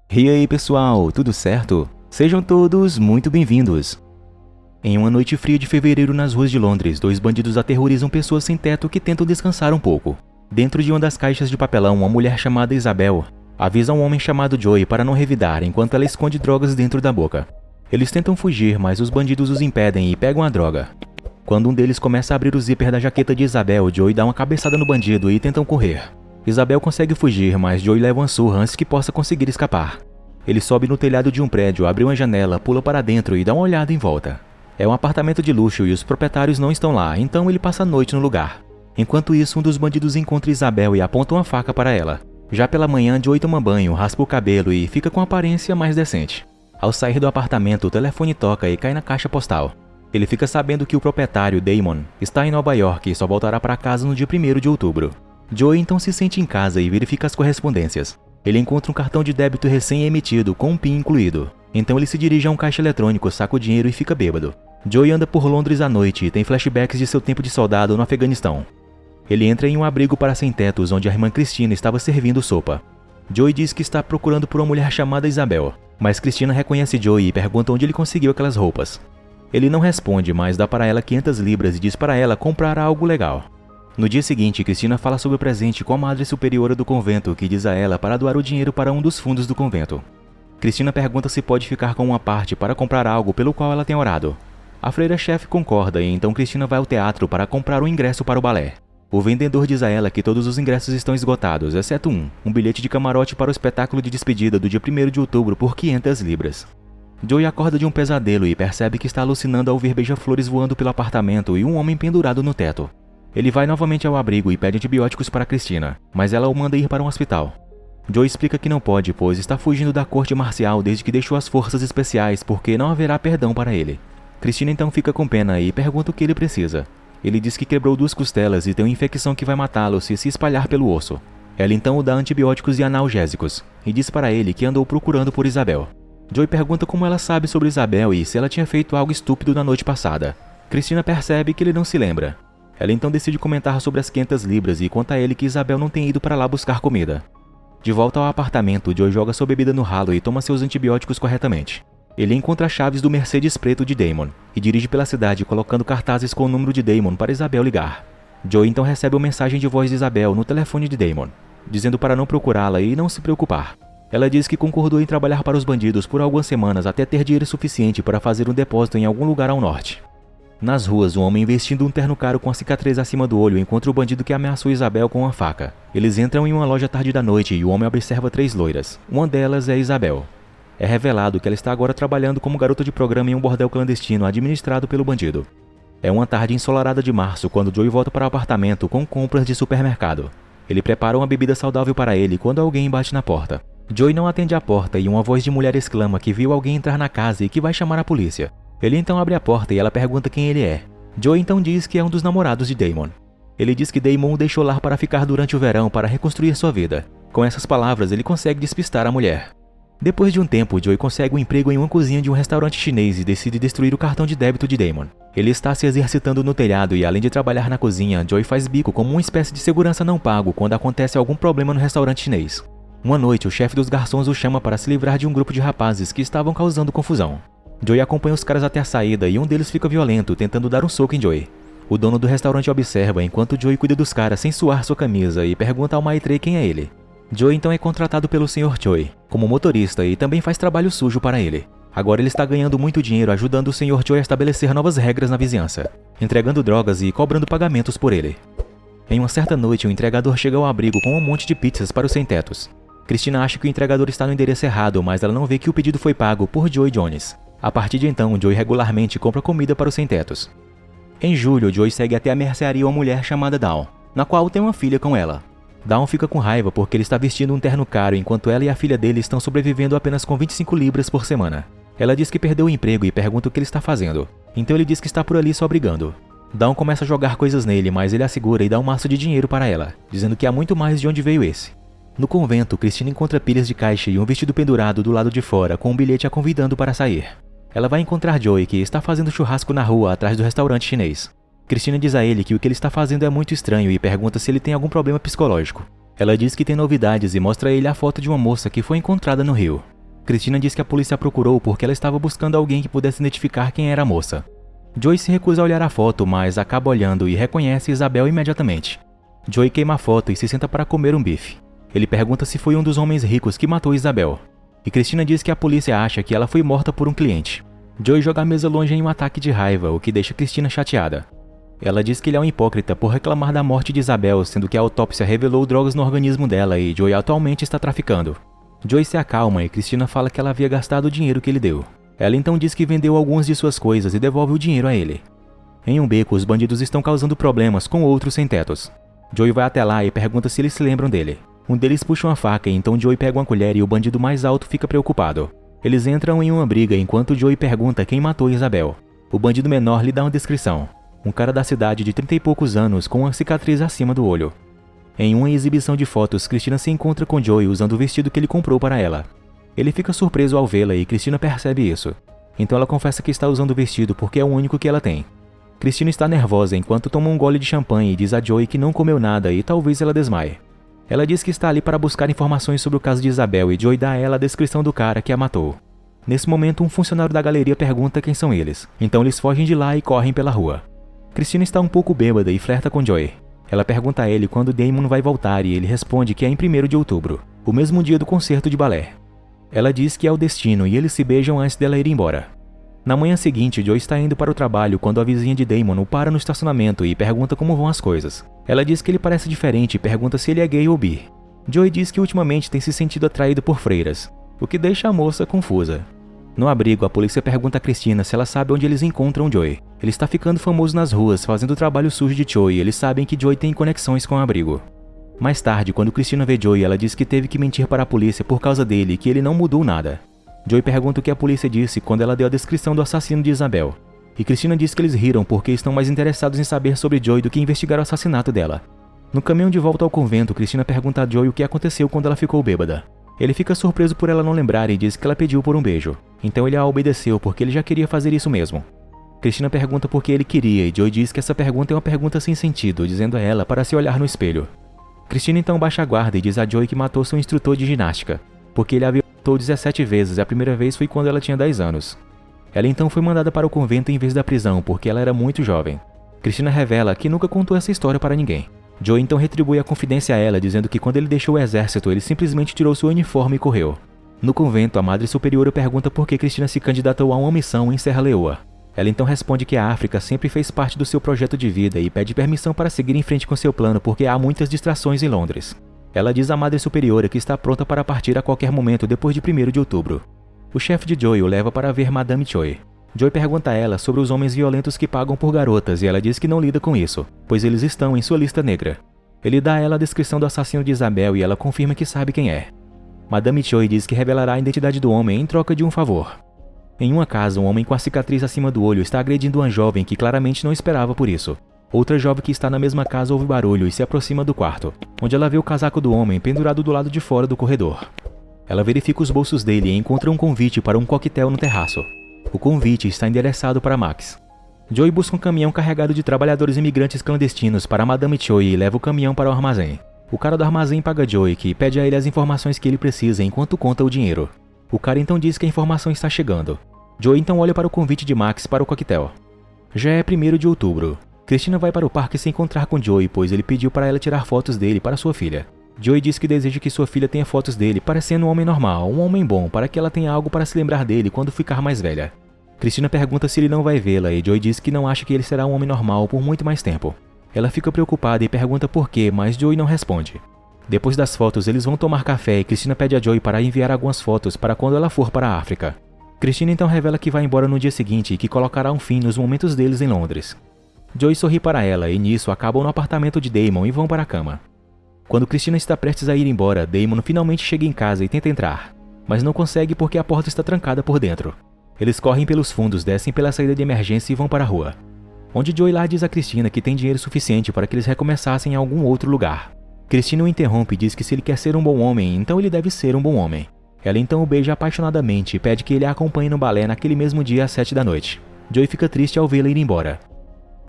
E aí pessoal, tudo certo? Sejam todos muito bem-vindos. Em uma noite fria de fevereiro nas ruas de Londres, dois bandidos aterrorizam pessoas sem teto que tentam descansar um pouco. Dentro de uma das caixas de papelão, uma mulher chamada Isabel avisa um homem chamado Joey para não revidar enquanto ela esconde drogas dentro da boca. Eles tentam fugir, mas os bandidos os impedem e pegam a droga. Quando um deles começa a abrir o zíper da jaqueta de Isabel, Joey dá uma cabeçada no bandido e tentam correr. Isabel consegue fugir, mas Joey leva uma surra antes que possa conseguir escapar. Ele sobe no telhado de um prédio, abre uma janela, pula para dentro e dá uma olhada em volta. É um apartamento de luxo e os proprietários não estão lá, então ele passa a noite no lugar. Enquanto isso, um dos bandidos encontra Isabel e aponta uma faca para ela. Já pela manhã, Joey toma banho, raspa o cabelo e fica com aparência mais decente. Ao sair do apartamento, o telefone toca e cai na caixa postal. Ele fica sabendo que o proprietário, Damon, está em Nova York e só voltará para casa no dia 1º de outubro. Joey então se sente em casa e verifica as correspondências. Ele encontra um cartão de débito recém-emitido com um PIN incluído. Então ele se dirige a um caixa eletrônico, saca o dinheiro e fica bêbado. Joey anda por Londres à noite e tem flashbacks de seu tempo de soldado no Afeganistão. Ele entra em um abrigo para sem-tetos onde a irmã Cristina estava servindo sopa. Joey diz que está procurando por uma mulher chamada Isabel, mas Cristina reconhece Joey e pergunta onde ele conseguiu aquelas roupas. Ele não responde, mas dá para ela 500 libras e diz para ela comprar algo legal. No dia seguinte, Cristina fala sobre o presente com a madre superiora do convento, que diz a ela para doar o dinheiro para um dos fundos do convento. Cristina pergunta se pode ficar com uma parte para comprar algo pelo qual ela tem orado. A freira-chefe concorda e então Cristina vai ao teatro para comprar um ingresso para o balé. O vendedor diz a ela que todos os ingressos estão esgotados, exceto um bilhete de camarote para o espetáculo de despedida do dia 1º de outubro por 500 libras. Joey acorda de um pesadelo e percebe que está alucinando ao ver beija-flores voando pelo apartamento e um homem pendurado no teto. Ele vai novamente ao abrigo e pede antibióticos para Cristina, mas ela o manda ir para um hospital. Joey explica que não pode, pois está fugindo da corte marcial desde que deixou as forças especiais porque não haverá perdão para ele. Cristina então fica com pena e pergunta o que ele precisa. Ele diz que quebrou 2 costelas e tem uma infecção que vai matá-lo se espalhar pelo osso. Ela então o dá antibióticos e analgésicos, e diz para ele que andou procurando por Isabel. Joey pergunta como ela sabe sobre Isabel e se ela tinha feito algo estúpido na noite passada. Cristina percebe que ele não se lembra. Ela então decide comentar sobre as 500 libras e conta a ele que Isabel não tem ido para lá buscar comida. De volta ao apartamento, Joey joga sua bebida no ralo e toma seus antibióticos corretamente. Ele encontra as chaves do Mercedes preto de Damon e dirige pela cidade colocando cartazes com o número de Damon para Isabel ligar. Joey então recebe uma mensagem de voz de Isabel no telefone de Damon, dizendo para não procurá-la e não se preocupar. Ela diz que concordou em trabalhar para os bandidos por algumas semanas até ter dinheiro suficiente para fazer um depósito em algum lugar ao norte. Nas ruas, um homem vestindo um terno caro com a cicatriz acima do olho encontra o bandido que ameaçou Isabel com uma faca. Eles entram em uma loja tarde da noite e o homem observa 3 loiras. Uma delas é Isabel. É revelado que ela está agora trabalhando como garota de programa em um bordel clandestino administrado pelo bandido. É uma tarde ensolarada de março quando Joey volta para o apartamento com compras de supermercado. Ele prepara uma bebida saudável para ele quando alguém bate na porta. Joey não atende a porta e uma voz de mulher exclama que viu alguém entrar na casa e que vai chamar a polícia. Ele então abre a porta e ela pergunta quem ele é. Joey então diz que é um dos namorados de Damon. Ele diz que Damon o deixou lá para ficar durante o verão para reconstruir sua vida. Com essas palavras, ele consegue despistar a mulher. Depois de um tempo, Joey consegue um emprego em uma cozinha de um restaurante chinês e decide destruir o cartão de débito de Damon. Ele está se exercitando no telhado e, além de trabalhar na cozinha, Joey faz bico como uma espécie de segurança não pago quando acontece algum problema no restaurante chinês. Uma noite, o chefe dos garçons o chama para se livrar de um grupo de rapazes que estavam causando confusão. Joey acompanha os caras até a saída e um deles fica violento, tentando dar um soco em Joey. O dono do restaurante observa enquanto Joey cuida dos caras sem suar sua camisa e pergunta ao maitre quem é ele. Joey então é contratado pelo Sr. Choi como motorista e também faz trabalho sujo para ele. Agora ele está ganhando muito dinheiro ajudando o Sr. Choi a estabelecer novas regras na vizinhança, entregando drogas e cobrando pagamentos por ele. Em uma certa noite, o entregador chega ao abrigo com um monte de pizzas para os sem-tetos. Cristina acha que o entregador está no endereço errado, mas ela não vê que o pedido foi pago por Joey Jones. A partir de então, Joey regularmente compra comida para os sem-tetos. Em julho, Joey segue até a mercearia uma mulher chamada Dawn, na qual tem uma filha com ela. Dawn fica com raiva porque ele está vestindo um terno caro enquanto ela e a filha dele estão sobrevivendo apenas com 25 libras por semana. Ela diz que perdeu o emprego e pergunta o que ele está fazendo. Então ele diz que está por ali só brigando. Dawn começa a jogar coisas nele, mas ele a segura e dá um maço de dinheiro para ela, dizendo que há muito mais de onde veio esse. No convento, Cristina encontra pilhas de caixa e um vestido pendurado do lado de fora com um bilhete a convidando para sair. Ela vai encontrar Joey, que está fazendo churrasco na rua atrás do restaurante chinês. Cristina diz a ele que o que ele está fazendo é muito estranho e pergunta se ele tem algum problema psicológico. Ela diz que tem novidades e mostra a ele a foto de uma moça que foi encontrada no rio. Cristina diz que a polícia a procurou porque ela estava buscando alguém que pudesse identificar quem era a moça. Joey se recusa a olhar a foto, mas acaba olhando e reconhece Isabel imediatamente. Joey queima a foto e se senta para comer um bife. Ele pergunta se foi um dos homens ricos que matou Isabel. E Cristina diz que a polícia acha que ela foi morta por um cliente. Joey joga a mesa longe em um ataque de raiva, o que deixa Cristina chateada. Ela diz que ele é um hipócrita por reclamar da morte de Isabel, sendo que a autópsia revelou drogas no organismo dela e Joey atualmente está traficando. Joey se acalma e Cristina fala que ela havia gastado o dinheiro que ele deu. Ela então diz que vendeu algumas de suas coisas e devolve o dinheiro a ele. Em um beco, os bandidos estão causando problemas com outros sem-tetos. Joey vai até lá e pergunta se eles se lembram dele. Um deles puxa uma faca e então Joey pega uma colher e o bandido mais alto fica preocupado. Eles entram em uma briga enquanto Joey pergunta quem matou Isabel. O bandido menor lhe dá uma descrição. Um cara da cidade de 30 e poucos anos com uma cicatriz acima do olho. Em uma exibição de fotos, Cristina se encontra com Joey usando o vestido que ele comprou para ela. Ele fica surpreso ao vê-la e Cristina percebe isso. Então ela confessa que está usando o vestido porque é o único que ela tem. Cristina está nervosa enquanto toma um gole de champanhe e diz a Joey que não comeu nada e talvez ela desmaie. Ela diz que está ali para buscar informações sobre o caso de Isabel e Joey dá a ela a descrição do cara que a matou. Nesse momento, um funcionário da galeria pergunta quem são eles. Então eles fogem de lá e correm pela rua. Cristina está um pouco bêbada e flerta com Joey. Ela pergunta a ele quando Damon vai voltar e ele responde que é em 1º de outubro, o mesmo dia do concerto de balé. Ela diz que é o destino e eles se beijam antes dela ir embora. Na manhã seguinte, Joey está indo para o trabalho quando a vizinha de Damon o para no estacionamento e pergunta como vão as coisas. Ela diz que ele parece diferente e pergunta se ele é gay ou bi. Joey diz que ultimamente tem se sentido atraído por freiras, o que deixa a moça confusa. No abrigo, a polícia pergunta a Cristina se ela sabe onde eles encontram Joey. Ele está ficando famoso nas ruas, fazendo o trabalho sujo de Joey e eles sabem que Joey tem conexões com o abrigo. Mais tarde, quando Cristina vê Joey, ela diz que teve que mentir para a polícia por causa dele e que ele não mudou nada. Joey pergunta o que a polícia disse quando ela deu a descrição do assassino de Isabel. E Cristina diz que eles riram porque estão mais interessados em saber sobre Joey do que investigar o assassinato dela. No caminho de volta ao convento, Cristina pergunta a Joey o que aconteceu quando ela ficou bêbada. Ele fica surpreso por ela não lembrar e diz que ela pediu por um beijo. Então ele a obedeceu porque ele já queria fazer isso mesmo. Cristina pergunta por que ele queria e Joey diz que essa pergunta é uma pergunta sem sentido, dizendo a ela para se olhar no espelho. Cristina então baixa a guarda e diz a Joey que matou seu instrutor de ginástica, porque ele a matou 17 vezes e a primeira vez foi quando ela tinha 10 anos. Ela então foi mandada para o convento em vez da prisão porque ela era muito jovem. Cristina revela que nunca contou essa história para ninguém. Joey então retribui a confidência a ela, dizendo que quando ele deixou o exército, ele simplesmente tirou seu uniforme e correu. No convento, a Madre Superiora pergunta por que Cristina se candidatou a uma missão em Serra Leoa. Ela então responde que a África sempre fez parte do seu projeto de vida e pede permissão para seguir em frente com seu plano porque há muitas distrações em Londres. Ela diz à Madre Superiora que está pronta para partir a qualquer momento depois de 1º de outubro. O chefe de Joey o leva para ver Madame Choi. Joey pergunta a ela sobre os homens violentos que pagam por garotas e ela diz que não lida com isso, pois eles estão em sua lista negra. Ele dá a ela a descrição do assassino de Isabel e ela confirma que sabe quem é. Madame Choi diz que revelará a identidade do homem em troca de um favor. Em uma casa, um homem com a cicatriz acima do olho está agredindo uma jovem que claramente não esperava por isso. Outra jovem que está na mesma casa ouve barulho e se aproxima do quarto, onde ela vê o casaco do homem pendurado do lado de fora do corredor. Ela verifica os bolsos dele e encontra um convite para um coquetel no terraço. O convite está endereçado para Max. Joey busca um caminhão carregado de trabalhadores imigrantes clandestinos para Madame Choi e leva o caminhão para o armazém. O cara do armazém paga Joey, que pede a ele as informações que ele precisa enquanto conta o dinheiro. O cara então diz que a informação está chegando. Joey então olha para o convite de Max para o coquetel. Já é 1º de outubro. Cristina vai para o parque se encontrar com Joey, pois ele pediu para ela tirar fotos dele para sua filha. Joey diz que deseja que sua filha tenha fotos dele parecendo um homem normal, um homem bom, para que ela tenha algo para se lembrar dele quando ficar mais velha. Cristina pergunta se ele não vai vê-la e Joey diz que não acha que ele será um homem normal por muito mais tempo. Ela fica preocupada e pergunta por quê, mas Joey não responde. Depois das fotos, eles vão tomar café e Cristina pede a Joey para enviar algumas fotos para quando ela for para a África. Cristina então revela que vai embora no dia seguinte e que colocará um fim nos momentos deles em Londres. Joey sorri para ela e nisso acabam no apartamento de Damon e vão para a cama. Quando Cristina está prestes a ir embora, Damon finalmente chega em casa e tenta entrar, mas não consegue porque a porta está trancada por dentro. Eles correm pelos fundos, descem pela saída de emergência e vão para a rua, onde Joey lá diz a Cristina que tem dinheiro suficiente para que eles recomeçassem em algum outro lugar. Cristina o interrompe e diz que se ele quer ser um bom homem, então ele deve ser um bom homem. Ela então o beija apaixonadamente e pede que ele a acompanhe no balé naquele mesmo dia às 7 da noite. Joey fica triste ao vê-la ir embora.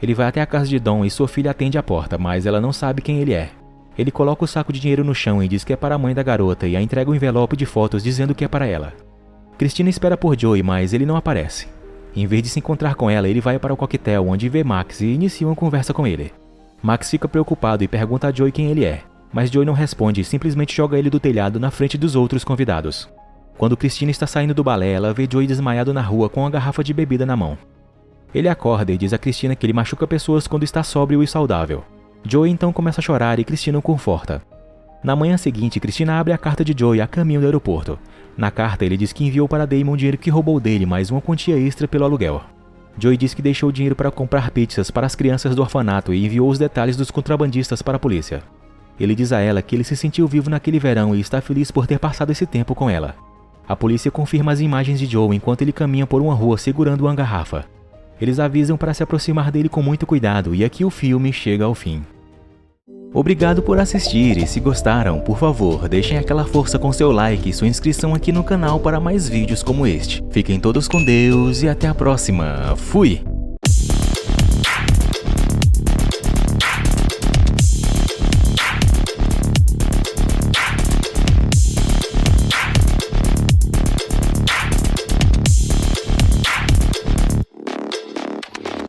Ele vai até a casa de Dom e sua filha atende a porta, mas ela não sabe quem ele é. Ele coloca o saco de dinheiro no chão e diz que é para a mãe da garota e a entrega um envelope de fotos dizendo que é para ela. Christina espera por Joey, mas ele não aparece. Em vez de se encontrar com ela, ele vai para o coquetel, onde vê Max e inicia uma conversa com ele. Max fica preocupado e pergunta a Joey quem ele é, mas Joey não responde e simplesmente joga ele do telhado na frente dos outros convidados. Quando Christina está saindo do balé, ela vê Joey desmaiado na rua com uma garrafa de bebida na mão. Ele acorda e diz a Christina que ele machuca pessoas quando está sóbrio e saudável. Joey então começa a chorar e Christina o conforta. Na manhã seguinte, Christina abre a carta de Joey a caminho do aeroporto. Na carta, ele diz que enviou para Damon o dinheiro que roubou dele, mais uma quantia extra pelo aluguel. Joey diz que deixou o dinheiro para comprar pizzas para as crianças do orfanato e enviou os detalhes dos contrabandistas para a polícia. Ele diz a ela que ele se sentiu vivo naquele verão e está feliz por ter passado esse tempo com ela. A polícia confirma as imagens de Joey enquanto ele caminha por uma rua segurando uma garrafa. Eles avisam para se aproximar dele com muito cuidado e aqui o filme chega ao fim. Obrigado por assistir e se gostaram, por favor, deixem aquela força com seu like e sua inscrição aqui no canal para mais vídeos como este. Fiquem todos com Deus e até a próxima. Fui!